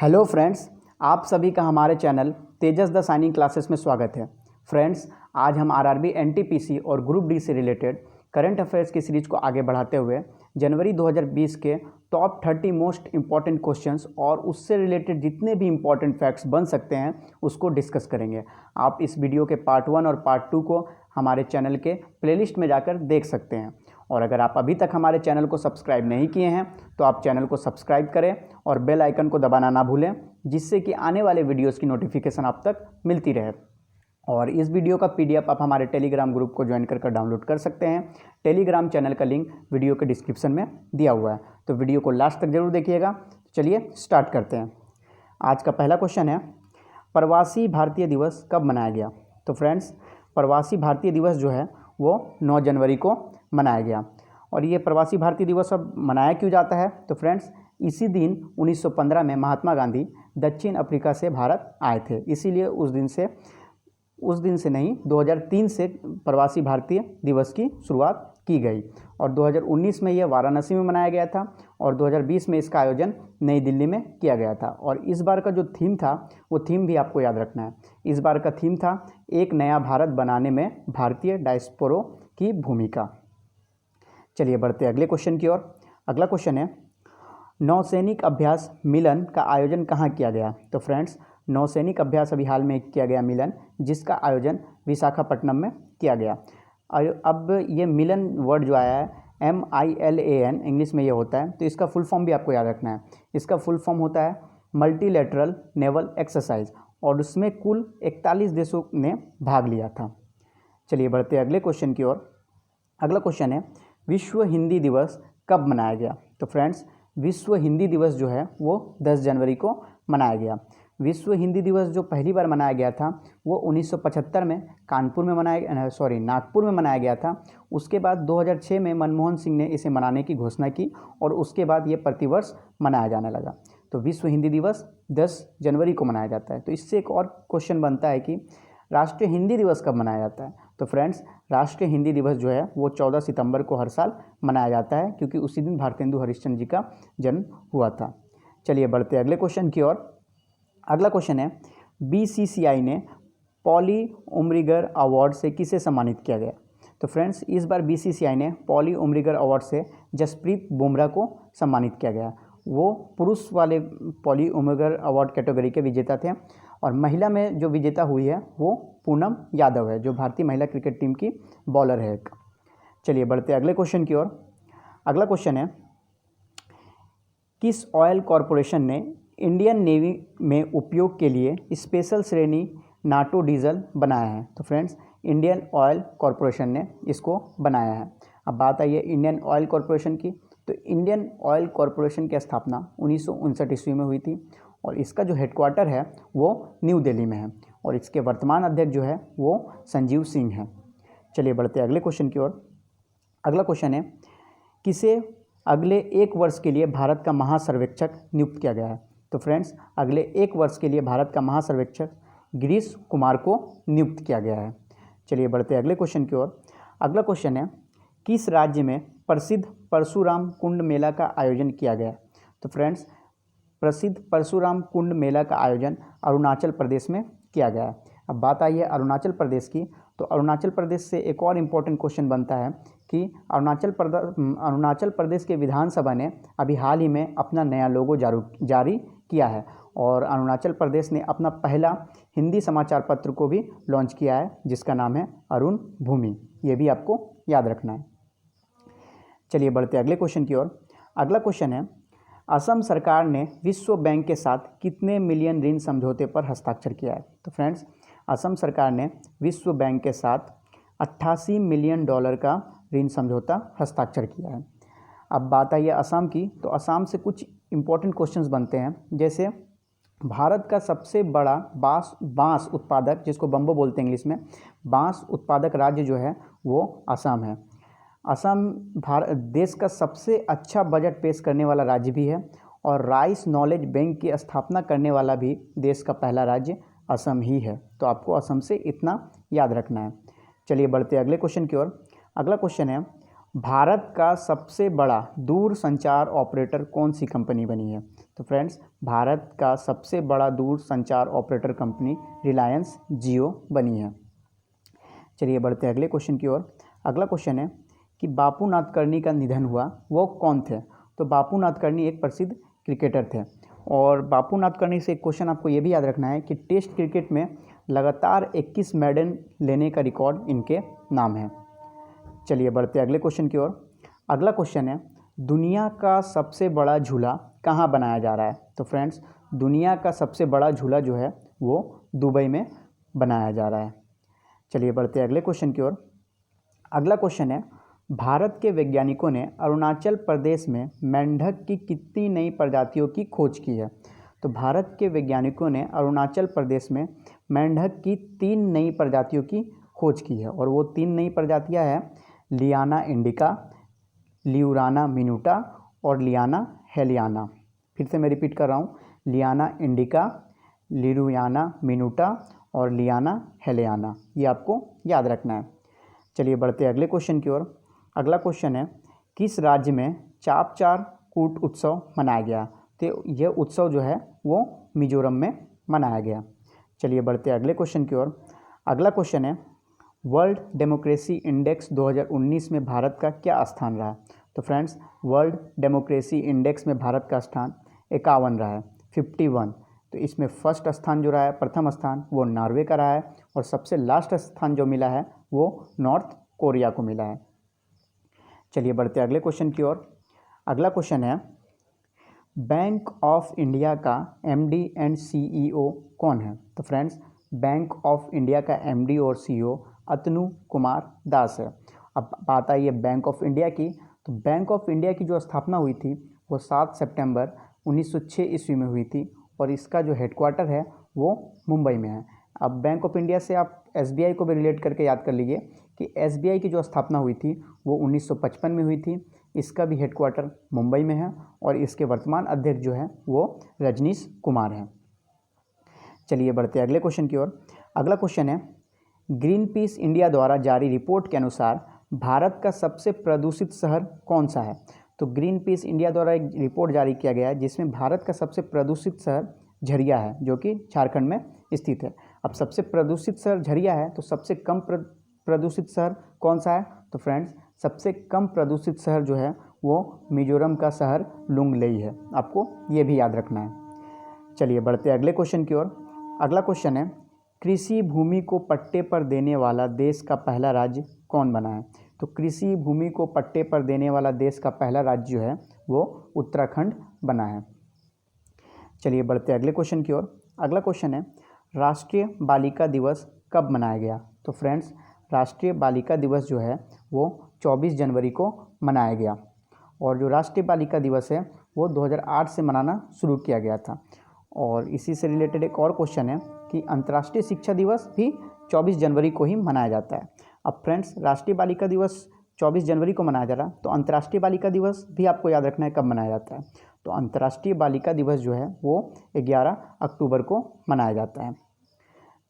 Hello friends, आप सभी का हमारे channel Tejas the signing classes में स्वागत है। फ्रेंड्स, आज हम आरआरबी एनटीपीसी और ग्रुप डी से रिलेटेड करंट अफेयर्स की सीरीज को आगे बढ़ाते हुए जनवरी 2020 के टॉप 30 मोस्ट इम्पॉर्टेंट क्वेश्चंस और उससे रिलेटेड जितने भी इम्पॉर्टेंट फैक्ट्स बन सकते हैं उसको डिस्कस करेंगे। आप इस वीडियो के पार्ट 1 और पार्ट 2 को हमारे चैनल के प्लेलिस्ट में जाकर देख सकते हैं। और अगर आप अभी तक हमारे चैनल को सब्सक्राइब नहीं किए हैं तो आप चैनल को सब्सक्राइब करें और बेल आइकन को दबाना ना भूलें, जिससे कि आने वाले वीडियोस की नोटिफिकेशन आप तक मिलती रहे। और इस वीडियो का पीडीएफ आप हमारे टेलीग्राम ग्रुप को ज्वाइन कर डाउनलोड कर सकते हैं। टेलीग्राम चैनल का लिंक वीडियो के डिस्क्रिप्शन में दिया हुआ है, तो वीडियो को लास्ट तक जरूर देखिएगा। चलिए स्टार्ट करते हैं। आज का पहला क्वेश्चन है, प्रवासी भारतीय दिवस कब मनाया गया? तो फ्रेंड्स, प्रवासी भारतीय दिवस जो है वो 9 जनवरी को मनाया गया। और ये प्रवासी भारतीय दिवस अब मनाया क्यों जाता है? तो फ्रेंड्स, इसी दिन 1915 में महात्मा गांधी दक्षिण अफ्रीका से भारत आए थे, इसीलिए उस दिन से नहीं 2003 से प्रवासी भारतीय दिवस की शुरुआत की गई। और 2019 में यह वाराणसी में मनाया गया था और 2020 में इसका आयोजन नई दिल्ली में किया गया था। और इस बार का जो थीम था वो थीम भी आपको याद रखना है। इस बार का थीम था एक नया भारत बनाने में भारतीय डायस्पोरा की भूमिका। चलिए बढ़ते अगले क्वेश्चन की ओर। अगला क्वेश्चन है, नौसैनिक अभ्यास मिलन का आयोजन कहाँ किया गया? तो फ्रेंड्स, नौसैनिक अभ्यास अभी हाल में किया गया मिलन, जिसका आयोजन विशाखापट्टनम में किया गया। अब ये मिलन वर्ड जो आया है MILAN इंग्लिश में ये होता है, तो इसका फुल फॉर्म भी आपको याद रखना है। इसका फुल फॉर्म होता है मल्टीलैटरल नेवल एक्सरसाइज, और उसमें कुल 41 देशों ने भाग लिया था। चलिए बढ़ते अगले क्वेश्चन की ओर। अगला क्वेश्चन है, विश्व हिंदी दिवस कब मनाया गया? तो फ्रेंड्स, विश्व हिंदी दिवस जो है वो 10 जनवरी को मनाया गया। विश्व हिंदी दिवस जो पहली बार मनाया गया था वो 1975 में नागपुर में मनाया गया था। उसके बाद 2006 में मनमोहन सिंह ने इसे मनाने की घोषणा की और उसके बाद ये प्रतिवर्ष मनाया जाने लगा। तो विश्व हिंदी दिवस 10 जनवरी को मनाया जाता है। तो इससे एक और क्वेश्चन बनता है कि राष्ट्रीय हिंदी दिवस कब मनाया जाता है? तो फ्रेंड्स, राष्ट्रीय हिंदी दिवस जो है वो 14 सितंबर को हर साल मनाया जाता है, क्योंकि उसी दिन भारतेंदु हरिश्चंद्र जी का जन्म हुआ था। चलिए बढ़ते अगले क्वेश्चन की ओर। अगला क्वेश्चन है, BCCI ने पॉली उमरिगर अवार्ड से किसे सम्मानित किया गया? तो फ्रेंड्स, इस बार BCCI ने पॉली उमरिगर अवार्ड से जसप्रीत बुमराह को सम्मानित किया गया। वो पुरुष वाले पॉली उमरिगर अवार्ड कैटेगरी के विजेता थे, और महिला में जो विजेता हुई है वो पूनम यादव है, जो भारतीय महिला क्रिकेट टीम की बॉलर है एक। चलिए बढ़ते अगले क्वेश्चन की ओर। अगला क्वेश्चन है, किस ऑयल कॉरपोरेशन ने इंडियन नेवी में उपयोग के लिए स्पेशल श्रेणी नाटो डीजल बनाया है? तो फ्रेंड्स, इंडियन ऑयल कॉरपोरेशन ने इसको बनाया है। अब बात आई है इंडियन ऑयल कॉरपोरेशन की। तो इंडियन ऑयल कॉरपोरेशन की स्थापना 1959 ईस्वी में हुई थी, और इसका जो हेडक्वार्टर है वो न्यू दिल्ली में है, और इसके वर्तमान अध्यक्ष जो है वो संजीव सिंह हैं। चलिए बढ़ते अगले क्वेश्चन की ओर। अगला क्वेश्चन है, किसे अगले 1 वर्ष के लिए भारत का महासर्वेक्षक नियुक्त किया गया है? तो फ्रेंड्स, अगले 1 वर्ष के लिए भारत का महासर्वेक्षक गिरीश कुमार को नियुक्त किया गया है। चलिए बढ़ते अगले क्वेश्चन की ओर। अगला क्वेश्चन है, किस राज्य में प्रसिद्ध परशुराम कुंड मेला का आयोजन किया गया? तो फ्रेंड्स, प्रसिद्ध परशुराम कुंड मेला का आयोजन अरुणाचल प्रदेश में किया गया है। अब बात आई है अरुणाचल प्रदेश की, तो अरुणाचल प्रदेश से एक और इम्पोर्टेंट क्वेश्चन बनता है कि अरुणाचल प्रदेश के विधानसभा ने अभी हाल ही में अपना नया लोगो जारी किया है, और अरुणाचल प्रदेश ने अपना पहला हिंदी समाचार पत्र को भी लॉन्च किया है, जिसका नाम है अरुण भूमि। ये भी आपको याद रखना है। चलिए बढ़ते अगले क्वेश्चन की ओर। अगला क्वेश्चन है, असम सरकार ने विश्व बैंक के साथ कितने मिलियन ऋण समझौते पर हस्ताक्षर किया है? तो फ्रेंड्स, असम सरकार ने विश्व बैंक के साथ $88 मिलियन का ऋण समझौता हस्ताक्षर किया है। अब बात आई है असम की, तो असम से कुछ इंपॉर्टेंट क्वेश्चंस बनते हैं, जैसे भारत का सबसे बड़ा बांस उत्पादक, जिसको बम्बो बोलते हैं इंग्लिश में, बांस उत्पादक राज्य जो है वो असम है। असम देश का सबसे अच्छा बजट पेश करने वाला राज्य भी है, और राइस नॉलेज बैंक की स्थापना करने वाला भी देश का पहला राज्य असम ही है। तो आपको असम से इतना याद रखना है। चलिए बढ़ते अगले क्वेश्चन की ओर। अगला क्वेश्चन है, भारत का सबसे बड़ा दूर संचार ऑपरेटर कौन सी कंपनी बनी है? तो फ्रेंड्स, भारत का सबसे बड़ा दूर संचार ऑपरेटर कंपनी रिलायंस जियो बनी है। चलिए बढ़ते हैं अगले क्वेश्चन की ओर। अगला क्वेश्चन है कि बापू नादकर्णी का निधन हुआ, वो कौन थे? तो बापू नादकर्णी एक प्रसिद्ध क्रिकेटर थे। और बापू नादकर्णी से एक क्वेश्चन आपको ये भी याद रखना है कि टेस्ट क्रिकेट में लगातार 21 मेडल लेने का रिकॉर्ड इनके नाम है। चलिए बढ़ते हैं अगले क्वेश्चन की ओर। अगला क्वेश्चन है, दुनिया का सबसे बड़ा झूला कहाँ बनाया जा रहा है? तो फ्रेंड्स, दुनिया का सबसे बड़ा झूला जो है वो दुबई में बनाया जा रहा है। चलिए बढ़ते हैं अगले क्वेश्चन की ओर। अगला क्वेश्चन है, भारत के वैज्ञानिकों ने अरुणाचल प्रदेश में मेंढक की कितनी नई प्रजातियों की खोज की है? तो भारत के वैज्ञानिकों ने अरुणाचल प्रदेश में मेंढक की 3 नई प्रजातियों की खोज की है। और वो 3 नई प्रजातियां हैं लियाना इंडिका, लियूराना मिनूटा और लियाना हेलियाना। फिर से मैं रिपीट कर रहा हूँ, लियाना इंडिका, लिरुयाना मिनूटा और लियाना हेलियाना। ये आपको याद रखना है। चलिए बढ़ते हैं अगले क्वेश्चन की ओर। अगला क्वेश्चन है, किस राज्य में चापचार कूट उत्सव मनाया गया? तो यह उत्सव जो है वो मिजोरम में मनाया गया। चलिए बढ़ते हैं अगले क्वेश्चन की ओर। अगला क्वेश्चन है, वर्ल्ड डेमोक्रेसी इंडेक्स 2019 में भारत का क्या स्थान रहा? तो फ्रेंड्स, वर्ल्ड डेमोक्रेसी इंडेक्स में भारत का स्थान 51 रहा है, 51। तो इसमें फर्स्ट स्थान जो रहा है, प्रथम स्थान, वो नॉर्वे का रहा है। और सबसे लास्ट स्थान जो मिला है वो नॉर्थ कोरिया को मिला है। चलिए बढ़ते हैं अगले क्वेश्चन की ओर। अगला क्वेश्चन है, बैंक ऑफ इंडिया का एमडी एंड सीईओ कौन है? तो फ्रेंड्स, बैंक ऑफ इंडिया का एमडी और सीईओ अतनु कुमार दास है। अब बात आई है बैंक ऑफ इंडिया की। तो बैंक ऑफ इंडिया की जो स्थापना हुई थी वो 7 सितंबर 1906 ईस्वी में हुई थी। और इसका जो हेडक्वार्टर है वो मुंबई में है। अब बैंक ऑफ इंडिया से आप एसबीआई को भी रिलेट करके याद कर लीजिए कि एसबीआई की जो स्थापना हुई थी वो 1955 में हुई थी। इसका भी हेडक्वार्टर मुंबई में है और इसके वर्तमान अध्यक्ष जो है वो रजनीश कुमार हैं। चलिए बढ़ते हैं अगले क्वेश्चन की ओर। अगला क्वेश्चन है, ग्रीन पीस इंडिया द्वारा जारी रिपोर्ट के अनुसार भारत का सबसे प्रदूषित शहर कौन सा है? तो ग्रीन पीस इंडिया द्वारा एक रिपोर्ट जारी किया गया है जिसमें भारत का सबसे प्रदूषित शहर झरिया है, जो कि झारखंड में स्थित है। अब सबसे प्रदूषित शहर झरिया है तो सबसे कम प्रदूषित शहर कौन सा है? तो फ्रेंड्स, सबसे कम प्रदूषित शहर जो है वो मिजोरम का शहर लुंगलेई है। आपको ये भी याद रखना है। चलिए बढ़ते हैं अगले क्वेश्चन की ओर। अगला क्वेश्चन है, कृषि भूमि को पट्टे पर देने वाला देश का पहला राज्य कौन बना है? तो कृषि भूमि को पट्टे पर देने वाला देश का पहला राज्य जो है वो उत्तराखंड बना है। चलिए बढ़ते हैं अगले क्वेश्चन की ओर। अगला क्वेश्चन है, राष्ट्रीय बालिका दिवस कब मनाया गया? तो फ्रेंड्स, राष्ट्रीय बालिका दिवस जो है वो 24 जनवरी को मनाया गया। और जो राष्ट्रीय बालिका दिवस है वो 2008 से मनाना शुरू किया गया था। और इसी से रिलेटेड एक और क्वेश्चन है कि अंतर्राष्ट्रीय शिक्षा दिवस भी 24 जनवरी को ही मनाया जाता है। अब फ्रेंड्स, राष्ट्रीय बालिका दिवस 24 जनवरी को मनाया जा रहा है, तो अंतर्राष्ट्रीय बालिका दिवस भी आपको याद रखना है कब मनाया जाता है। तो अंतर्राष्ट्रीय बालिका दिवस जो है वो 11 अक्टूबर को मनाया जाता है।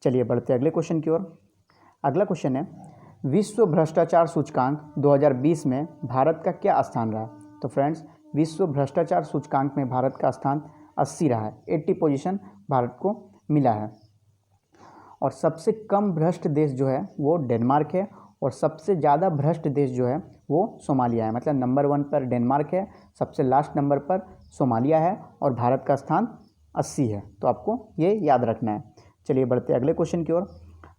चलिए बढ़ते हैं अगले क्वेश्चन की ओर। अगला क्वेश्चन है, विश्व भ्रष्टाचार सूचकांक 2020 में भारत का क्या स्थान रहा? तो फ्रेंड्स, विश्व भ्रष्टाचार सूचकांक में भारत का स्थान 80 रहा है, 80 पोजीशन भारत को मिला है। और सबसे कम भ्रष्ट देश जो है वो डेनमार्क है। और सबसे ज़्यादा भ्रष्ट देश जो है वो सोमालिया है। मतलब नंबर 1 पर डेनमार्क है, सबसे लास्ट नंबर पर सोमालिया है और भारत का स्थान 80 है। तो आपको ये याद रखना है। चलिए बढ़ते हैं अगले क्वेश्चन की ओर।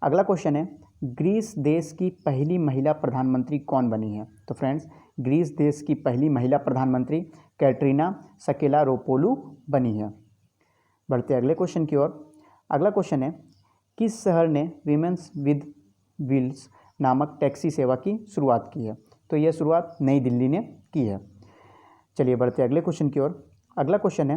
अगला क्वेश्चन है, ग्रीस देश की पहली महिला प्रधानमंत्री कौन बनी है? तो फ्रेंड्स, ग्रीस देश की पहली महिला प्रधानमंत्री कैटरीना सकेलारोपोलू बनी है। बढ़ते हैं अगले क्वेश्चन की ओर। अगला क्वेश्चन है, किस शहर ने विमेंस विद व्हील्स नामक टैक्सी सेवा की शुरुआत की है? तो यह शुरुआत नई दिल्ली ने की है। चलिए बढ़ते हैं अगले क्वेश्चन की ओर। अगला क्वेश्चन है,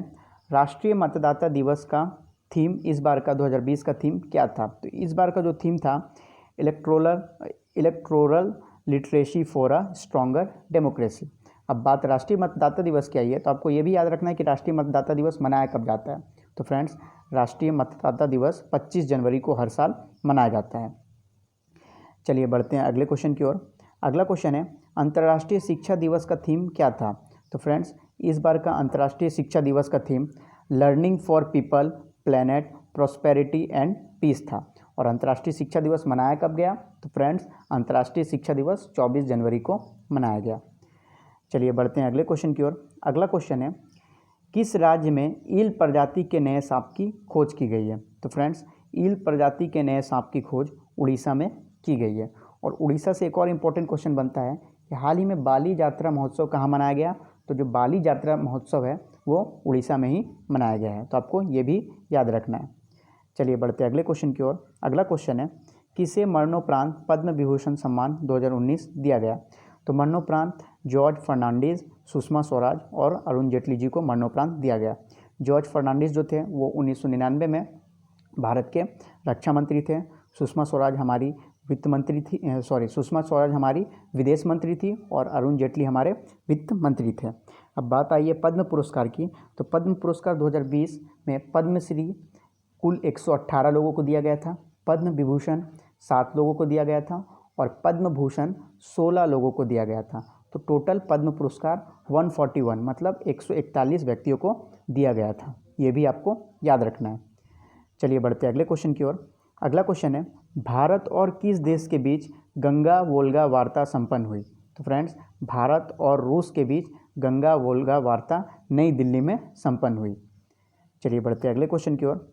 राष्ट्रीय मतदाता दिवस का थीम इस बार का 2020 का थीम क्या था? तो इस बार का जो थीम था electoral literacy for a stronger democracy. अब बात राष्ट्रीय मतदाता दिवस की आई है तो आपको ये भी याद रखना है कि राष्ट्रीय मतदाता दिवस मनाया कब जाता है। तो फ्रेंड्स, राष्ट्रीय मतदाता दिवस 25 जनवरी को हर साल मनाया जाता है। चलिए बढ़ते हैं अगले क्वेश्चन की ओर। अगला क्वेश्चन है, अंतर्राष्ट्रीय शिक्षा दिवस का थीम क्या था? तो फ्रेंड्स, इस बार का अंतर्राष्ट्रीय शिक्षा दिवस का theme learning for people, planet, prosperity and peace था। और अंतर्राष्ट्रीय शिक्षा दिवस मनाया कब गया? तो फ्रेंड्स, अंतर्राष्ट्रीय शिक्षा दिवस 24 जनवरी को मनाया गया। चलिए बढ़ते हैं अगले क्वेश्चन की ओर। अगला क्वेश्चन है, किस राज्य में ईल प्रजाति के नए सांप की खोज की गई है? तो फ्रेंड्स, ईल प्रजाति के नए सांप की खोज उड़ीसा में की गई है। और उड़ीसा से एक और इम्पोर्टेंट क्वेश्चन बनता है कि हाल ही में बाली यात्रा महोत्सव कहाँ मनाया गया? तो जो बाली यात्रा महोत्सव है वो उड़ीसा में ही मनाया गया है, तो आपको ये भी याद रखना है। चलिए बढ़ते हैं अगले क्वेश्चन की ओर। अगला क्वेश्चन है, किसे मरणोपरांत पद्म विभूषण सम्मान 2019 दिया गया? तो मरणोपरांत जॉर्ज फर्नांडिस, सुषमा स्वराज और अरुण जेटली जी को मरणोपरांत दिया गया। जॉर्ज फर्नांडिस जो थे वो 1999 में भारत के रक्षा मंत्री थे। सुषमा स्वराज हमारी वित्त मंत्री थी, सुषमा स्वराज हमारी विदेश मंत्री थी और अरुण जेटली हमारे वित्त मंत्री थे। अब बात आई है पद्म पुरस्कार की। तो पद्म पुरस्कार 2020 में पद्मश्री कुल 118 लोगों को दिया गया था, पद्म विभूषण 7 लोगों को दिया गया था और पद्म भूषण 16 लोगों को दिया गया था। तो टोटल पद्म पुरस्कार 141 मतलब 141 व्यक्तियों को दिया गया था। ये भी आपको याद रखना है। चलिए बढ़ते हैं अगले क्वेश्चन की ओर। अगला क्वेश्चन है, भारत और किस देश के बीच गंगा वोल्गा वार्ता संपन्न हुई? तो फ्रेंड्स, भारत और रूस के बीच गंगा वोल्गा वार्ता नई दिल्ली में संपन्न हुई। चलिए बढ़ते हैं अगले क्वेश्चन की ओर।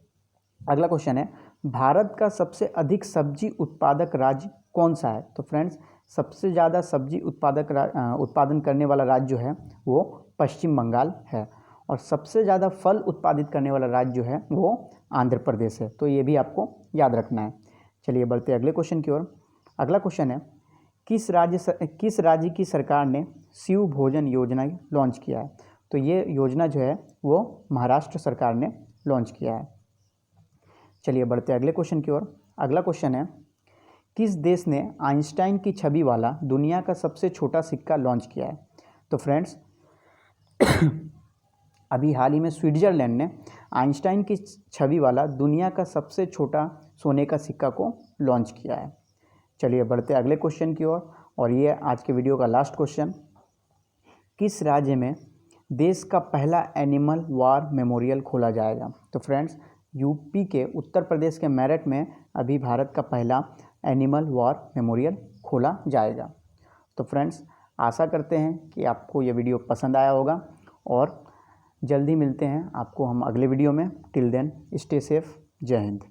अगला क्वेश्चन है, भारत का सबसे अधिक सब्जी उत्पादक राज्य कौन सा है? तो फ्रेंड्स, सबसे ज़्यादा सब्जी उत्पादन करने वाला राज्य जो है वो पश्चिम बंगाल है और सबसे ज़्यादा फल उत्पादित करने वाला राज्य जो है वो आंध्र प्रदेश है। तो ये भी आपको याद रखना है। चलिए बढ़ते हैं अगले क्वेश्चन की ओर। अगला क्वेश्चन है, किस राज्य की सरकार ने शिव भोजन योजना लॉन्च किया है? तो ये योजना जो है वो महाराष्ट्र सरकार ने लॉन्च किया है। चलिए बढ़ते हैं अगले क्वेश्चन की ओर। अगला क्वेश्चन है, किस देश ने आइंस्टाइन की छवि वाला दुनिया का सबसे छोटा सिक्का लॉन्च किया है? तो फ्रेंड्स, अभी हाल ही में स्विट्जरलैंड ने आइंस्टाइन की छवि वाला दुनिया का सबसे छोटा सोने का सिक्का को लॉन्च किया है। चलिए बढ़ते हैं अगले क्वेश्चन की ओर और ये आज के वीडियो का लास्ट क्वेश्चन, किस राज्य में देश का पहला एनिमल वार मेमोरियल खोला जाएगा? तो फ्रेंड्स, यूपी के उत्तर प्रदेश के मेरठ में अभी भारत का पहला एनिमल वार मेमोरियल खोला जाएगा। तो फ्रेंड्स, आशा करते हैं कि आपको ये वीडियो पसंद आया होगा और जल्दी मिलते हैं आपको हम अगले वीडियो में। Till then stay safe. जय हिंद।